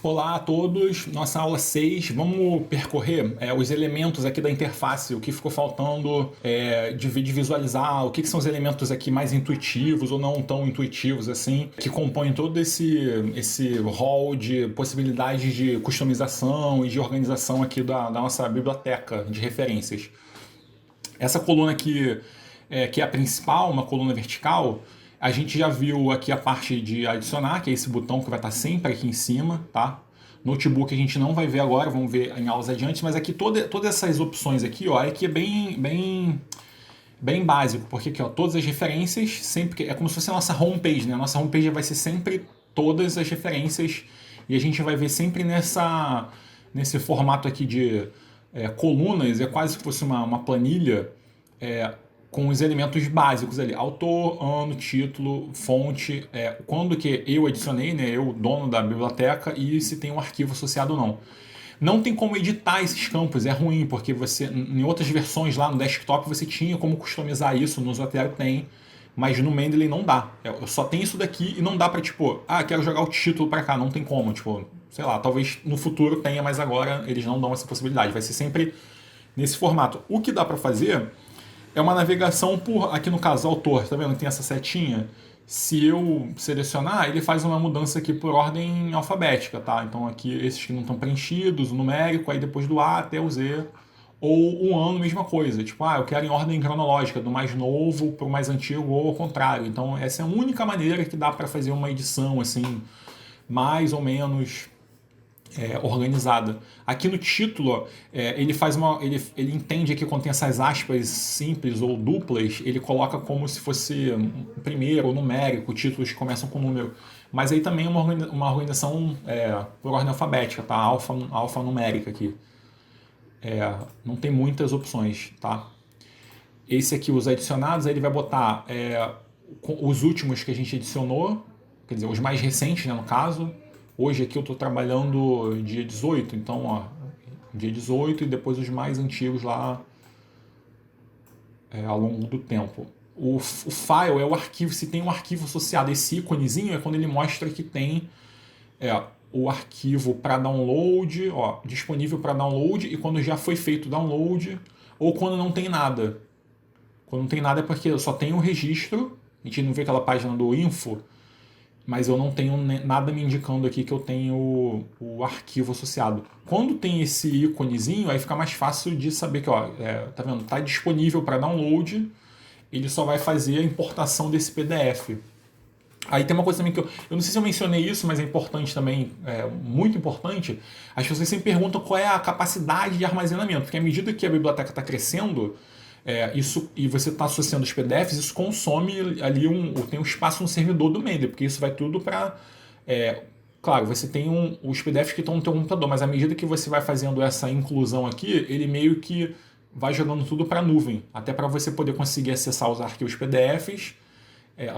Olá a todos, nossa aula 6, vamos percorrer os elementos aqui da interface, o que ficou faltando de visualizar, o que são os elementos aqui mais intuitivos ou não tão intuitivos assim, que compõem todo esse hall de possibilidades de customização e de organização aqui da nossa biblioteca de referências. Essa coluna aqui, que é a principal, uma coluna vertical, a gente já viu aqui a parte de adicionar, que é esse botão que vai estar sempre aqui em cima, tá? Notebook a gente não vai ver agora, vamos ver em aulas adiante, mas aqui todas essas opções aqui, ó, aqui é bem básico, porque aqui, ó, todas as referências, sempre é como se fosse a nossa homepage, né? A nossa homepage vai ser sempre todas as referências e a gente vai ver sempre nesse formato aqui de colunas, é quase que fosse uma planilha, com os elementos básicos ali, autor, ano, título, fonte, quando que eu adicionei, né, eu, dono da biblioteca, e se tem um arquivo associado ou não. Não tem como editar esses campos, é ruim, porque você, em outras versões lá no desktop, você tinha como customizar isso, no Zotero tem, mas no Mendeley não dá. Eu só tem isso daqui e não dá pra, tipo, quero jogar o título pra cá, não tem como, tipo, sei lá, talvez no futuro tenha, mas agora eles não dão essa possibilidade, vai ser sempre nesse formato. O que dá pra fazer é uma navegação por, aqui no caso, autor, tá vendo? Tem essa setinha. Se eu selecionar, ele faz uma mudança aqui por ordem alfabética, tá? Então aqui esses que não estão preenchidos, o numérico, aí depois do A até o Z. Ou o ano, mesma coisa. Tipo, eu quero em ordem cronológica, do mais novo para o mais antigo ou ao contrário. Então essa é a única maneira que dá para fazer uma edição, assim, mais ou menos organizada. Aqui no título, ó, ele faz ele entende que quando tem essas aspas simples ou duplas, ele coloca como se fosse primeiro ou numérico, títulos que começam com número. Mas aí também é uma organização por ordem alfabética, tá? Alfanumérica aqui. Não tem muitas opções, tá? Esse aqui, os adicionados, aí ele vai botar os últimos que a gente adicionou, quer dizer, os mais recentes, né, no caso. Hoje aqui eu estou trabalhando dia 18, então, ó, dia 18 e depois os mais antigos lá ao longo do tempo. O file é o arquivo, se tem um arquivo associado. Esse íconezinho é quando ele mostra que tem o arquivo para download, ó, disponível para download, e quando já foi feito o download, ou quando não tem nada. Quando não tem nada é porque só tem o registro, a gente não vê aquela página do info, mas eu não tenho nada me indicando aqui que eu tenho o arquivo associado. Quando tem esse íconezinho, aí fica mais fácil de saber que, ó, tá vendo? Tá disponível para download, ele só vai fazer a importação desse PDF. Aí tem uma coisa também que eu não sei se eu mencionei isso, mas é importante também, muito importante. As pessoas sempre perguntam qual é a capacidade de armazenamento, porque à medida que a biblioteca está crescendo, isso, e você está associando os PDFs, isso consome ali tem um espaço no servidor do Mendeley, porque isso vai tudo para... claro, você tem os PDFs que estão no teu computador, mas à medida que você vai fazendo essa inclusão aqui, ele meio que vai jogando tudo para a nuvem, até para você poder conseguir acessar os arquivos PDFs,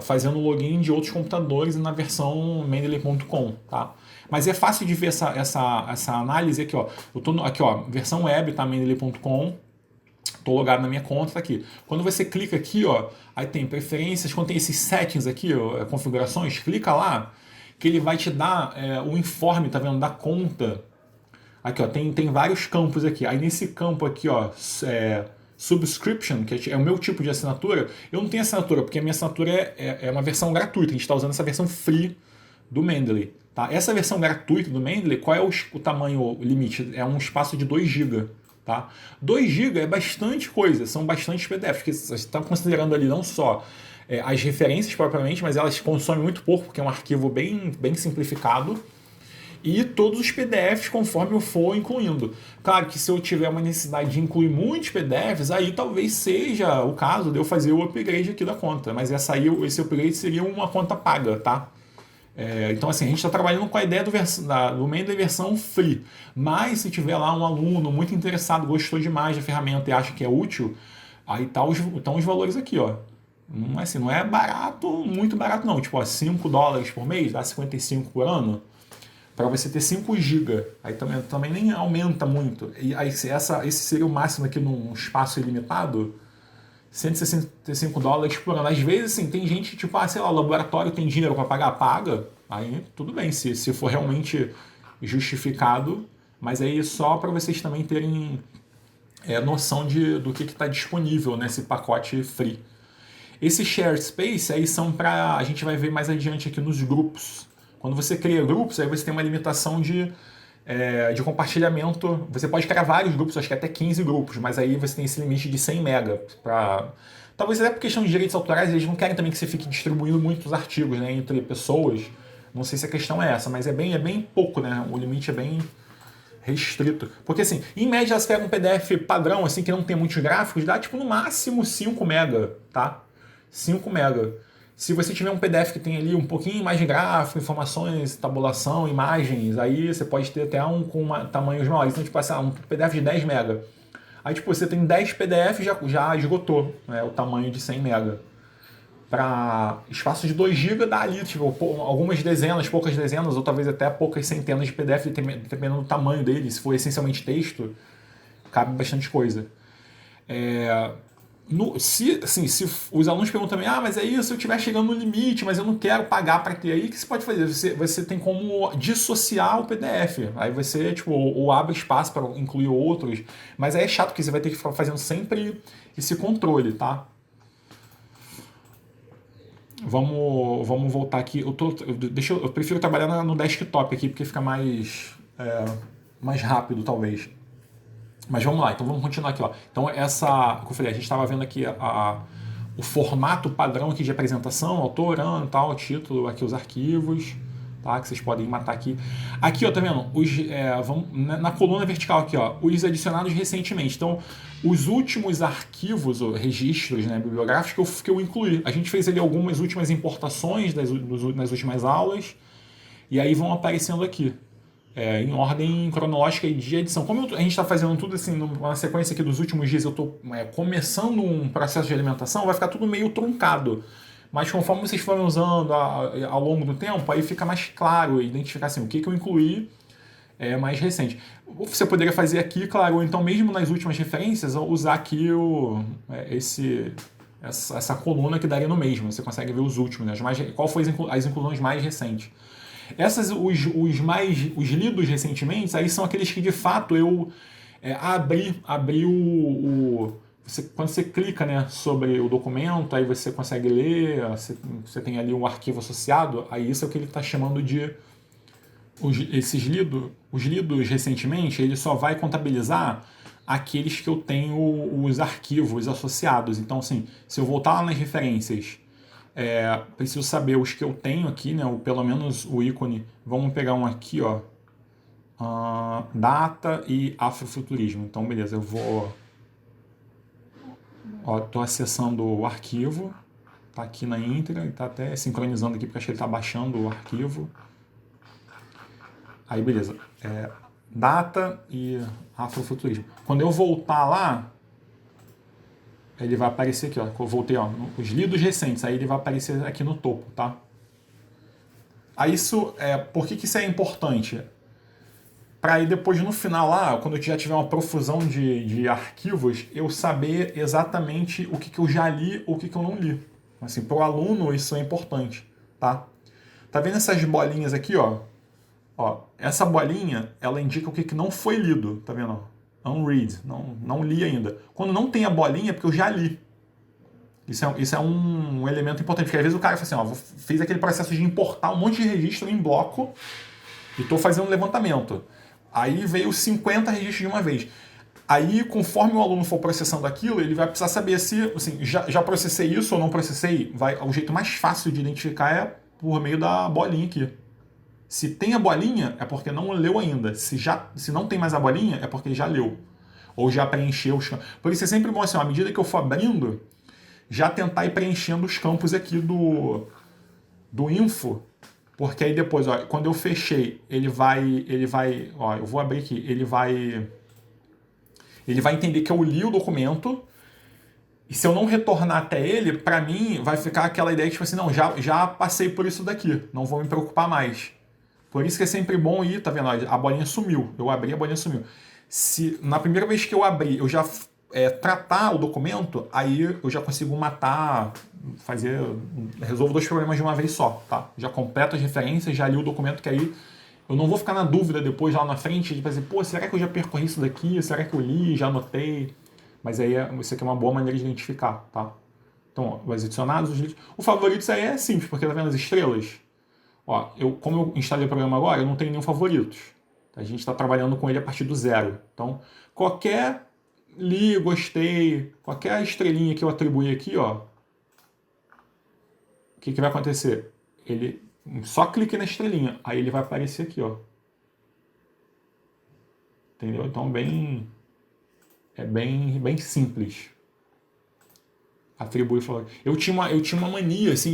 fazendo login de outros computadores e na versão mendeley.com, tá? Mas é fácil de ver essa análise aqui, ó. Eu tô aqui, ó, versão web, tá? mendeley.com. Estou logado na minha conta, tá aqui. Quando você clica aqui, ó, aí tem preferências, quando tem esses settings aqui, ó, configurações, clica lá, que ele vai te dar o informe, tá vendo, da conta. Aqui, ó, tem vários campos aqui. Aí nesse campo aqui, ó, subscription, que é o meu tipo de assinatura, eu não tenho assinatura, porque a minha assinatura é uma versão gratuita, a gente está usando essa versão free do Mendeley. Tá? Essa versão gratuita do Mendeley, qual é o tamanho limite? É um espaço de 2 GB. Tá? 2 GB é bastante coisa, são bastantes PDFs, porque você está considerando ali não só as referências propriamente, mas elas consomem muito pouco, porque é um arquivo bem simplificado, e todos os PDFs conforme eu for incluindo. Claro que se eu tiver uma necessidade de incluir muitos PDFs, aí talvez seja o caso de eu fazer o upgrade aqui da conta, mas esse upgrade seria uma conta paga, tá? Então assim, a gente está trabalhando com a ideia do Mendeley versão free, mas se tiver lá um aluno muito interessado, gostou demais da ferramenta e acha que é útil, aí estão os valores aqui, ó. Não é barato, muito barato não, tipo, ó, $5 por mês, dá 55 por ano, para você ter 5 GB, aí também nem aumenta muito, e aí esse seria o máximo aqui num espaço ilimitado, $165 por ano. Às vezes, assim, tem gente, tipo, sei lá, o laboratório tem dinheiro para pagar, paga. Aí, tudo bem, se for realmente justificado, mas aí só para vocês também terem noção do que está disponível nesse pacote free. Esse share space aí são para, a gente vai ver mais adiante aqui nos grupos. Quando você cria grupos, aí você tem uma limitação de compartilhamento. Você pode criar vários grupos, acho que até 15 grupos, mas aí você tem esse limite de 100 mega. Talvez até por questão de direitos autorais, eles não querem também que você fique distribuindo muitos artigos, né, entre pessoas. Não sei se a questão é essa, mas é bem pouco, né? O limite é bem restrito. Porque assim, em média, você pega um PDF padrão, assim, que não tem muitos gráficos, dá tipo no máximo 5 mega, tá? 5 mega. Se você tiver um PDF que tem ali um pouquinho mais de gráfico, informações, tabulação, imagens, aí você pode ter até um com tamanhos maiores. Então, tipo assim, um PDF de 10 mega. Aí, tipo, você tem 10 PDFs, já esgotou, né, o tamanho de 100 mega. Para espaço de 2 GB dá ali, tipo, algumas dezenas, poucas dezenas, ou talvez até poucas centenas de PDF, dependendo do tamanho dele. Se for essencialmente texto, cabe bastante coisa. Se os alunos perguntam também, mas é isso, se eu estiver chegando no limite, mas eu não quero pagar para ter, aí o que você pode fazer? Você tem como dissociar o PDF. Aí você, tipo, ou abre espaço para incluir outros, mas aí é chato, porque você vai ter que ficar fazendo sempre esse controle, tá? Vamos voltar aqui. Eu prefiro trabalhar no desktop aqui, porque fica mais rápido, talvez. Mas vamos lá, então vamos continuar aqui. Ó. Então, como eu falei, a gente estava vendo aqui o formato padrão aqui de apresentação, autor, ano, tal, título, aqui os arquivos, tá? Que vocês podem matar aqui. Aqui, ó, tá vendo? Na coluna vertical aqui, ó, os adicionados recentemente. Então, os últimos arquivos, ou registros, né, bibliográficos que eu incluí. A gente fez ali algumas últimas importações nas últimas aulas, e aí vão aparecendo aqui. Em ordem cronológica de edição. Como a gente está fazendo tudo assim, numa sequência aqui dos últimos dias, eu estou começando um processo de alimentação, vai ficar tudo meio truncado. Mas conforme vocês forem usando ao longo do tempo, aí fica mais claro identificar assim, o que eu incluí mais recente. Você poderia fazer aqui, claro, ou então mesmo nas últimas referências, usar aqui essa coluna que daria no mesmo. Você consegue ver os últimos, né? Qual foi as inclusões mais recentes. Os lidos recentemente, aí são aqueles que de fato eu abri quando você clica, né, sobre o documento, aí você consegue ler, você tem ali um arquivo associado, aí isso é o que ele está chamando de os lidos recentemente, ele só vai contabilizar aqueles que eu tenho os arquivos associados. Então, assim, se eu voltar lá nas referências, preciso saber os que eu tenho aqui, né? Ou pelo menos o ícone. Vamos pegar um aqui, ó. Data e afrofuturismo. Então, beleza, eu vou. Estou acessando o arquivo. Tá aqui na íntegra. E tá até sincronizando aqui, porque acho que ele está baixando o arquivo. Aí, beleza. Data e afrofuturismo. Quando eu voltar lá, ele vai aparecer aqui, ó. Eu voltei, ó, os lidos recentes, aí ele vai aparecer aqui no topo, tá? Aí por que isso é importante? Para aí depois no final lá, quando eu já tiver uma profusão de arquivos, eu saber exatamente o que eu já li ou o que eu não li. Assim, para o aluno isso é importante, tá? Tá vendo essas bolinhas aqui, ó? Essa bolinha, ela indica o que não foi lido, tá vendo? Unread, não li ainda. Quando não tem a bolinha é porque eu já li. Isso é um elemento importante, porque às vezes o cara fala assim, fiz aquele processo de importar um monte de registro em bloco e estou fazendo um levantamento. Aí veio 50 registros de uma vez. Aí, conforme o aluno for processando aquilo, ele vai precisar saber se, assim, já processei isso ou não processei. O jeito mais fácil de identificar é por meio da bolinha aqui. Se tem a bolinha, é porque não leu ainda. Se não tem mais a bolinha, é porque já leu. Ou já preencheu os campos. Por isso é sempre bom, assim, à medida que eu for abrindo, já tentar ir preenchendo os campos aqui do info. Porque aí depois, quando eu fechei, ele vai, eu vou abrir aqui, ele vai entender que eu li o documento. E se eu não retornar até ele, para mim vai ficar aquela ideia que, tipo assim, não, já passei por isso daqui, não vou me preocupar mais. Por isso que é sempre bom ir, tá vendo? A bolinha sumiu. Eu abri, a bolinha sumiu. Se na primeira vez que eu abri, eu já tratar o documento, aí eu já consigo resolvo 2 problemas de uma vez só, tá? Já completo as referências, já li o documento, que aí Eu não vou ficar na dúvida depois lá na frente de dizer, pô, será que eu já percorri isso daqui? Será que eu li, já anotei? Mas aí isso aqui é uma boa maneira de identificar, tá? Então, ó, os adicionados, os livros. O favoritos aí é simples, porque tá vendo as estrelas? Ó, como eu instalei o programa agora, eu não tenho nenhum favoritos. A gente está trabalhando com ele a partir do zero. Então, qualquer gostei, qualquer estrelinha que eu atribuir aqui, ó, o que vai acontecer? Ele só clique na estrelinha, aí ele vai aparecer aqui, ó. Entendeu? Então, é bem simples. Atribuir favor. Eu tinha uma mania, assim,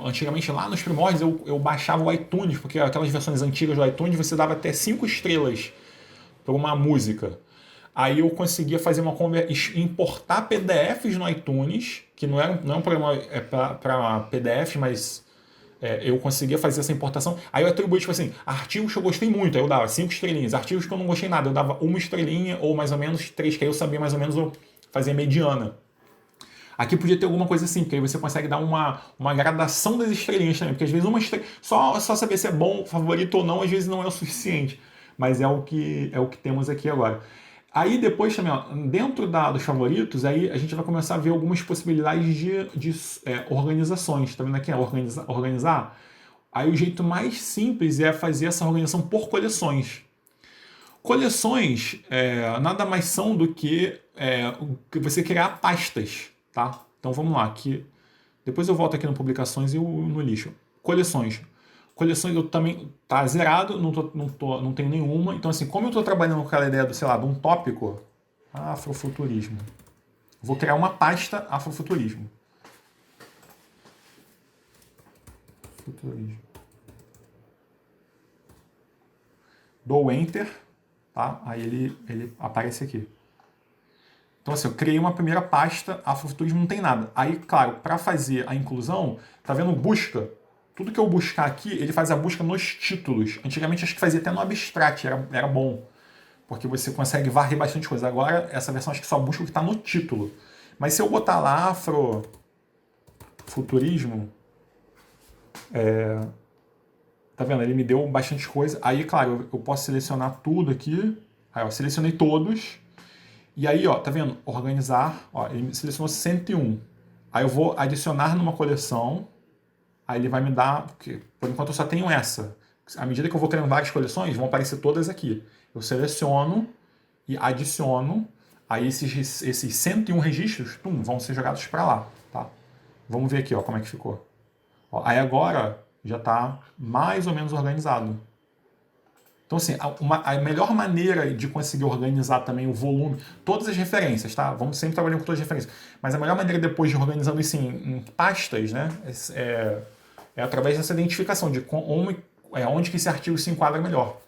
antigamente lá nos primórdios eu baixava o iTunes, porque aquelas versões antigas do iTunes você dava até 5 estrelas para uma música. Aí eu conseguia fazer importar PDFs no iTunes, que não é um programa para PDF, mas eu conseguia fazer essa importação. Aí eu atribuí, tipo assim, artigos que eu gostei muito, aí eu dava 5 estrelinhas. Artigos que eu não gostei nada, eu dava 1 estrelinha ou mais ou menos 3, que aí eu sabia mais ou menos eu fazia mediana. Aqui podia ter alguma coisa assim, porque aí você consegue dar uma gradação das estrelinhas também, porque às vezes uma estrela, só saber se é bom, favorito ou não, às vezes não é o suficiente. Mas é o que temos aqui agora. Aí depois também, ó, dentro dos favoritos, aí a gente vai começar a ver algumas possibilidades de organizações. Tá vendo aqui? Organizar. Aí o jeito mais simples é fazer essa organização por coleções. Coleções nada mais são do que você criar pastas, tá? Então vamos lá, aqui. Depois eu volto aqui no publicações e no lixo. Coleções. Coleções eu também tá zerado, não tenho nenhuma. Então assim, como eu estou trabalhando com aquela ideia do, sei lá, de um tópico, afrofuturismo. Vou criar uma pasta afrofuturismo. Futurismo. Dou Enter, tá? Aí ele aparece aqui. Então, assim, eu criei uma primeira pasta, afrofuturismo não tem nada. Aí, claro, para fazer a inclusão, tá vendo busca? Tudo que eu buscar aqui, ele faz a busca nos títulos. Antigamente, acho que fazia até no abstract, era bom. Porque você consegue varrer bastante coisa. Agora, essa versão acho que só busca o que está no título. Mas se eu botar lá afrofuturismo, tá vendo? Ele me deu bastante coisa. Aí, claro, eu posso selecionar tudo aqui. Aí, ó, selecionei todos. E aí, ó, tá vendo? Organizar, ó, ele me selecionou 101. Aí eu vou adicionar numa coleção. Aí ele vai me dar, porque por enquanto eu só tenho essa. À medida que eu vou criando várias coleções, vão aparecer todas aqui. Eu seleciono e adiciono. Aí esses 101 registros, vão ser jogados para lá, tá? Vamos ver aqui, ó, como é que ficou. Ó, aí agora já está mais ou menos organizado. Então, assim, a melhor maneira de conseguir organizar também o volume, todas as referências, tá? Vamos sempre trabalhando com todas as referências. Mas a melhor maneira depois de organizando isso em pastas, né? É através dessa identificação de onde que esse artigo se enquadra melhor.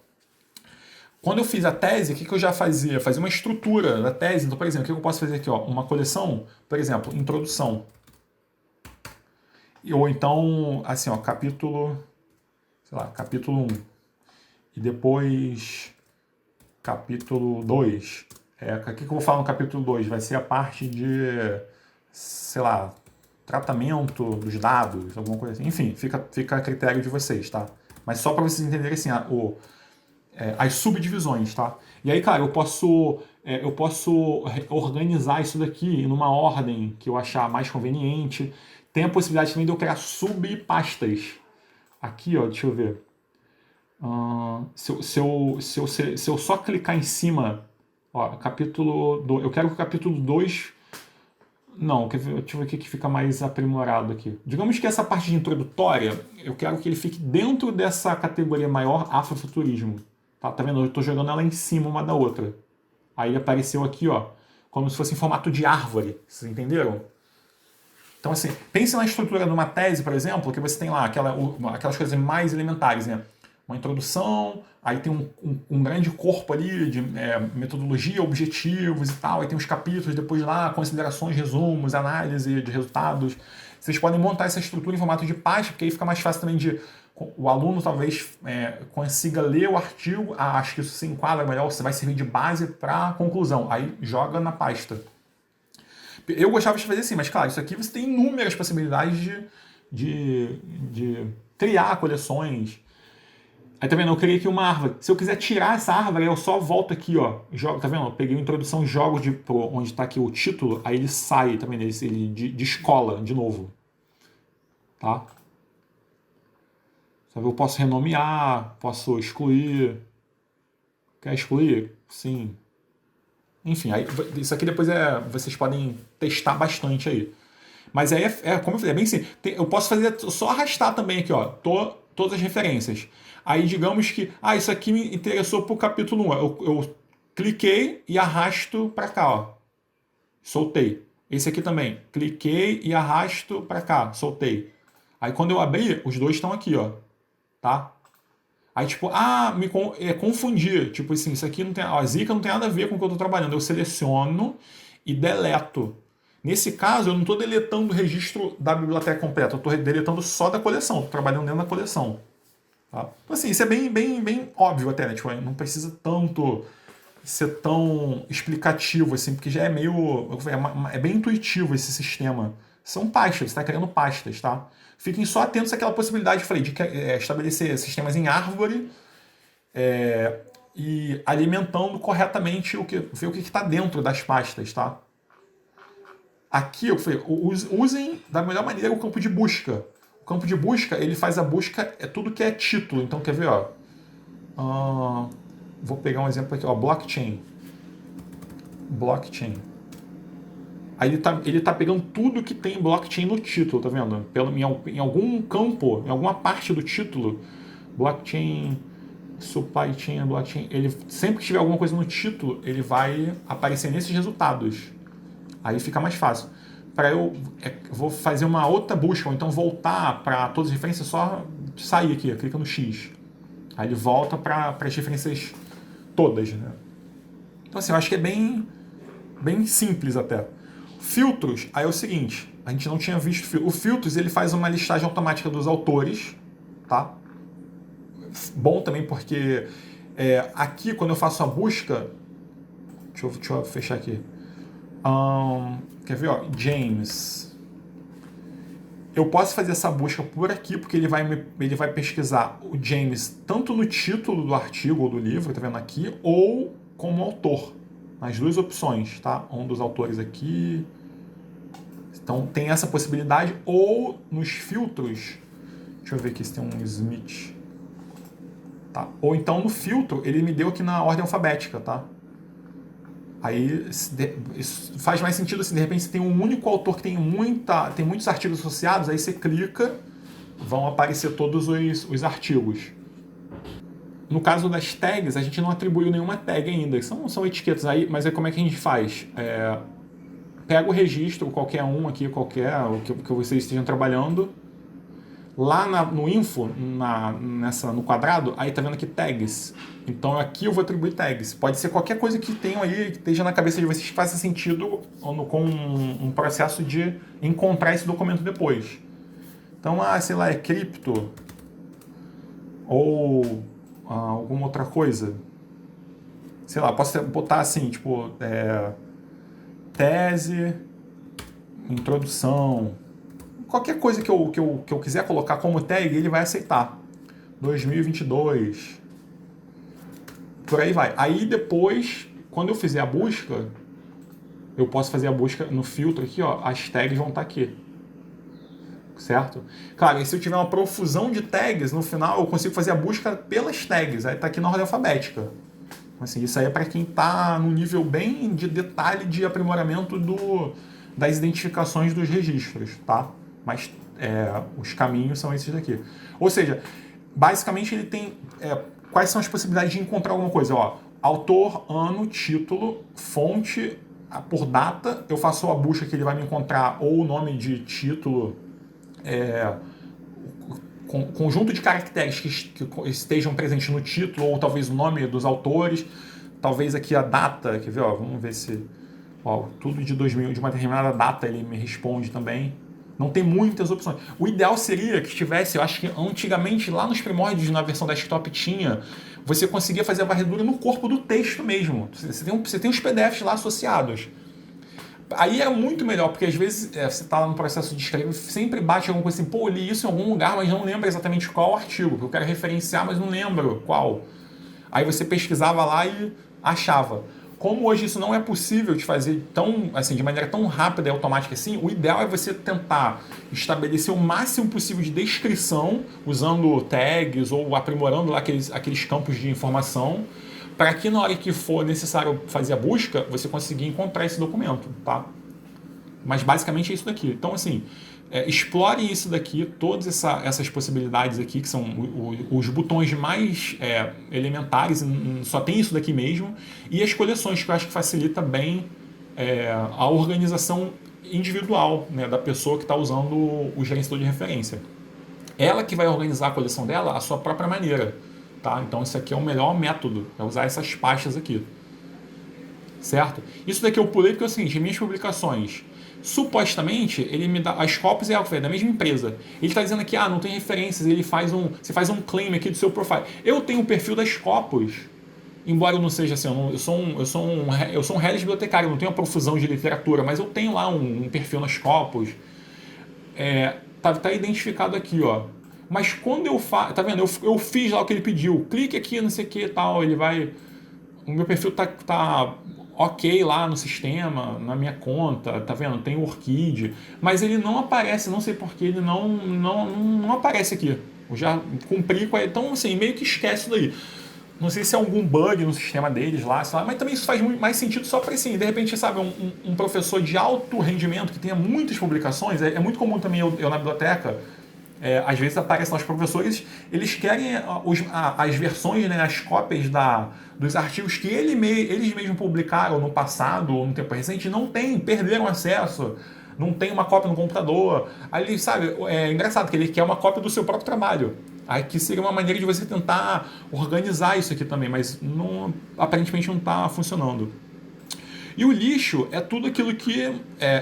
Quando eu fiz a tese, o que eu já fazia? Fazia uma estrutura da tese. Então, por exemplo, o que eu posso fazer aqui? Ó? Uma coleção, por exemplo, introdução. Ou então, assim, ó, capítulo 1. E depois capítulo 2. O que eu vou falar no capítulo 2? Vai ser a parte de, sei lá, tratamento dos dados, alguma coisa assim. Enfim, fica a critério de vocês, tá? Mas só para vocês entenderem assim, as subdivisões, tá? E aí, cara, eu posso organizar isso daqui numa ordem que eu achar mais conveniente. Tem a possibilidade também de eu criar subpastas. Aqui, ó, deixa eu ver. Se eu só clicar em cima, ó, capítulo 2, eu quero que o capítulo 2. Não, deixa eu ver o que fica mais aprimorado aqui. Digamos que essa parte de introdutória, eu quero que ele fique dentro dessa categoria maior, afrofuturismo. Tá vendo? Eu estou jogando ela em cima uma da outra. Aí ele apareceu aqui, ó, como se fosse em formato de árvore. Vocês entenderam? Então, assim, pense na estrutura de uma tese, por exemplo, que você tem lá aquelas coisas mais elementares, né? Uma introdução, aí tem um grande corpo ali de metodologia, objetivos e tal, aí tem os capítulos, depois lá, considerações, resumos, análise de resultados. Vocês podem montar essa estrutura em formato de pasta, porque aí fica mais fácil também o aluno talvez consiga ler o artigo, acho que isso se enquadra melhor, você vai servir de base para a conclusão, aí joga na pasta. Eu gostava de fazer assim, mas claro, isso aqui você tem inúmeras possibilidades de criar coleções. Aí tá vendo? Eu criei aqui uma árvore. Se eu quiser tirar essa árvore, eu só volto aqui, ó. Jogo, tá vendo? Eu peguei a introdução, jogo onde tá aqui o título, aí ele sai, tá vendo? Ele descola de novo. Tá? Sabe? Eu posso renomear, posso excluir. Quer excluir? Sim. Enfim, aí, isso aqui depois vocês podem testar bastante aí. Mas aí como eu falei, é bem simples. Eu posso fazer só arrastar também aqui, ó. Todas as referências. Aí digamos que, isso aqui me interessou pro capítulo 1. Eu cliquei e arrasto para cá, ó. Soltei. Esse aqui também. Cliquei e arrasto para cá. Soltei. Aí quando eu abrir, os dois estão aqui, ó. Tá? Aí tipo, confundir. Tipo assim, isso aqui não tem. Ó, a Zika não tem nada a ver com o que eu tô trabalhando. Eu seleciono e deleto. Nesse caso, eu não estou deletando o registro da biblioteca completa, eu estou deletando só da coleção, estou trabalhando dentro da coleção. Tá? Então, assim, isso é bem óbvio até, né? Tipo, não precisa tanto ser tão explicativo, assim, porque já é meio. É bem intuitivo esse sistema. São pastas, você está criando pastas, tá? Fiquem só atentos àquela possibilidade que eu falei, de estabelecer sistemas em árvore e alimentando corretamente ver o que está dentro das pastas, tá? Aqui eu falei, usem da melhor maneira o campo de busca. O campo de busca, ele faz a busca, tudo que é título. Então, quer ver, ó? Vou pegar um exemplo aqui, ó, blockchain. Aí ele tá pegando tudo que tem blockchain no título, tá vendo? Em algum campo, em alguma parte do título, blockchain, supply chain, blockchain, ele sempre que tiver alguma coisa no título, ele vai aparecer nesses resultados. Aí fica mais fácil. Vou fazer uma outra busca, ou então voltar para todas as referências, só sair aqui, clica no X. Aí ele volta para as referências todas, né? Então assim, eu acho que é bem simples até. Filtros, aí é o seguinte, a gente não tinha visto o filtros, ele faz uma listagem automática dos autores, tá? Bom também porque aqui quando eu faço a busca, deixa eu fechar aqui. Quer ver, ó? James. Eu posso fazer essa busca por aqui, porque ele vai pesquisar o James tanto no título do artigo ou do livro, tá vendo aqui, ou como autor. As duas opções, tá? Um dos autores aqui. Então tem essa possibilidade, ou nos filtros. Deixa eu ver aqui se tem um Smith. Tá? Ou então no filtro, ele me deu aqui na ordem alfabética, tá? Aí isso faz mais sentido assim, de repente você tem um único autor que tem muitos artigos associados, aí você clica, vão aparecer todos os artigos. No caso das tags, a gente não atribuiu nenhuma tag ainda, são etiquetas aí, mas aí como é que a gente faz? Pega o registro, qualquer um aqui, o que vocês estejam trabalhando, lá no info, no quadrado, aí tá vendo aqui tags. Então aqui eu vou atribuir tags. Pode ser qualquer coisa que tenham aí, que esteja na cabeça de vocês que faça sentido com um processo de encontrar esse documento depois. Então, sei lá, é cripto ou alguma outra coisa. Sei lá, posso botar assim, tipo, tese, introdução. Qualquer coisa que eu quiser colocar como tag, ele vai aceitar. 2022. Por aí vai. Aí depois, quando eu fizer a busca, eu posso fazer a busca no filtro aqui, ó. As tags vão estar aqui. Certo? Claro, e se eu tiver uma profusão de tags, no final eu consigo fazer a busca pelas tags. Aí tá aqui na ordem alfabética. Assim, isso aí é para quem tá no nível bem de detalhe de aprimoramento das identificações dos registros, tá? Mas os caminhos são esses daqui. Ou seja, basicamente ele tem... quais são as possibilidades de encontrar alguma coisa? Ó, autor, ano, título, fonte, por data. Eu faço a busca que ele vai me encontrar ou o nome de título, conjunto de caracteres que estejam presentes no título, ou talvez o nome dos autores, talvez aqui a data, quer ver? Ó, vamos ver se... Ó, tudo de 2000, de uma determinada data ele me responde também. Não tem muitas opções. O ideal seria que tivesse, eu acho que antigamente, lá nos primórdios, na versão desktop tinha, você conseguia fazer a varredura no corpo do texto mesmo. Você tem os PDFs lá associados. Aí era muito melhor, porque às vezes você está lá no processo de escrever, sempre bate alguma coisa assim, pô, eu li isso em algum lugar, mas não lembro exatamente qual artigo, porque eu quero referenciar, mas não lembro qual. Aí você pesquisava lá e achava. Como hoje isso não é possível de fazer tão, assim, de maneira tão rápida e automática assim, o ideal é você tentar estabelecer o máximo possível de descrição, usando tags ou aprimorando lá aqueles campos de informação, para que na hora que for necessário fazer a busca, você conseguir encontrar esse documento, tá? Mas basicamente é isso daqui. Então, assim, explore isso daqui, todas essas possibilidades aqui, que são os botões mais elementares, só tem isso daqui mesmo, e as coleções, que eu acho que facilita bem a organização individual, né, da pessoa que está usando o gerenciador de referência. Ela que vai organizar a coleção dela à sua própria maneira. Tá? Então, isso aqui é o melhor método, é usar essas pastas aqui. Certo? Isso daqui eu pulei porque é o seguinte, minhas publicações, supostamente, ele me dá as copies é da mesma empresa. Ele está dizendo aqui, não tem referências, você faz um claim aqui do seu profile. Eu tenho o perfil das copies, embora eu não seja assim, eu sou um Hellis bibliotecário, eu não tenho uma profusão de literatura, mas eu tenho lá um perfil nas copies. Tá identificado aqui, ó. Mas quando eu faço, tá vendo? Eu fiz lá o que ele pediu. Clique aqui, não sei o que tal, ele vai. O meu perfil tá ok lá no sistema, na minha conta, tá vendo? Tem o Orchid, mas ele não aparece, não sei porquê, ele não aparece aqui. Eu já cumpri com ele, então assim, meio que esquece daí. Não sei se é algum bug no sistema deles lá, sei lá, mas também isso faz muito mais sentido só para assim, de repente, sabe, um professor de alto rendimento que tenha muitas publicações, é muito comum também eu na biblioteca, às vezes aparecem lá os professores, eles querem as versões, né, as cópias dos artigos que eles mesmos publicaram no passado ou no tempo recente, não tem, perderam acesso, não tem uma cópia no computador. Aí, sabe, é engraçado que ele quer uma cópia do seu próprio trabalho. Aqui seria uma maneira de você tentar organizar isso aqui também, mas aparentemente não está funcionando. E o lixo é tudo aquilo que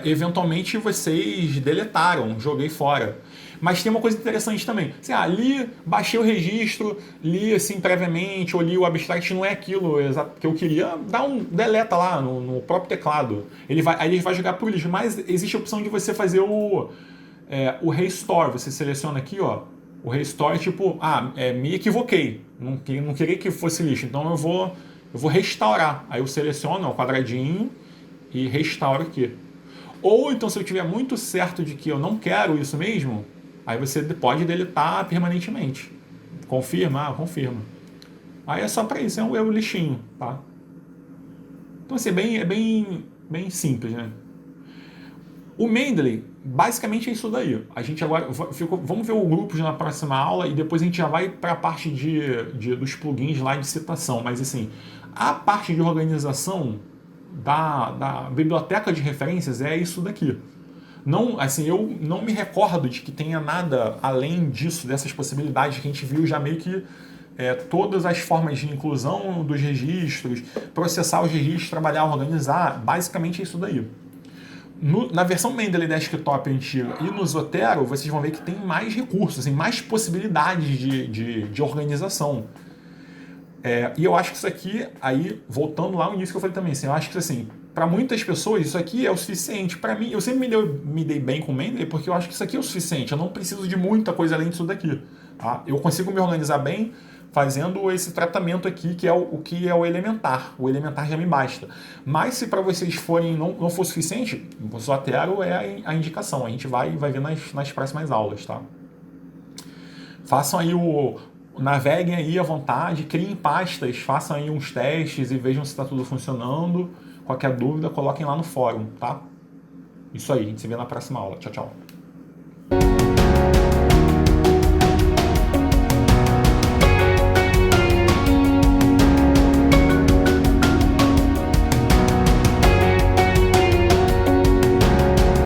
eventualmente vocês deletaram, joguei fora. Mas tem uma coisa interessante também. Assim, li, baixei o registro, li assim previamente, ou li o abstract, não é aquilo que eu queria, dá um deleta lá no próprio teclado. Aí ele vai jogar pro lixo, mas existe a opção de você fazer o restore. Você seleciona aqui, ó, o restore, tipo, me equivoquei, não queria que fosse lixo, então eu vou restaurar. Aí eu seleciono o quadradinho e restauro aqui. Ou então, se eu tiver muito certo de que eu não quero isso mesmo, aí você pode deletar permanentemente. Confirma? Confirma. Aí é só para isso, é o lixinho, tá? Então, assim, é bem simples, né? O Mendeley, basicamente é isso daí. A gente agora vamos ver o grupos na próxima aula e depois a gente já vai para a parte dos plugins lá de citação. Mas assim, a parte de organização da biblioteca de referências é isso daqui. Não, assim, eu não me recordo de que tenha nada além disso, dessas possibilidades que a gente viu já meio que todas as formas de inclusão dos registros, processar os registros, trabalhar, organizar, basicamente é isso daí. Na versão Mendeley Desktop antiga e no Zotero, vocês vão ver que tem mais recursos, assim, mais possibilidades de organização. E eu acho que isso aqui, aí, voltando lá no início que eu falei também, assim, eu acho que assim, para muitas pessoas isso aqui é o suficiente. Para mim, eu sempre me dei bem com o Mendeley porque eu acho que isso aqui é o suficiente. Eu não preciso de muita coisa além disso daqui. Tá? Eu consigo me organizar bem fazendo esse tratamento aqui, que é o elementar. O elementar já me basta. Mas se para vocês não for suficiente, o Zotero é a indicação. A gente vai ver nas próximas aulas, tá? Façam aí naveguem aí à vontade, criem pastas, façam aí uns testes e vejam se está tudo funcionando. Qualquer dúvida, coloquem lá no fórum, tá? Isso aí, a gente se vê na próxima aula. Tchau, tchau.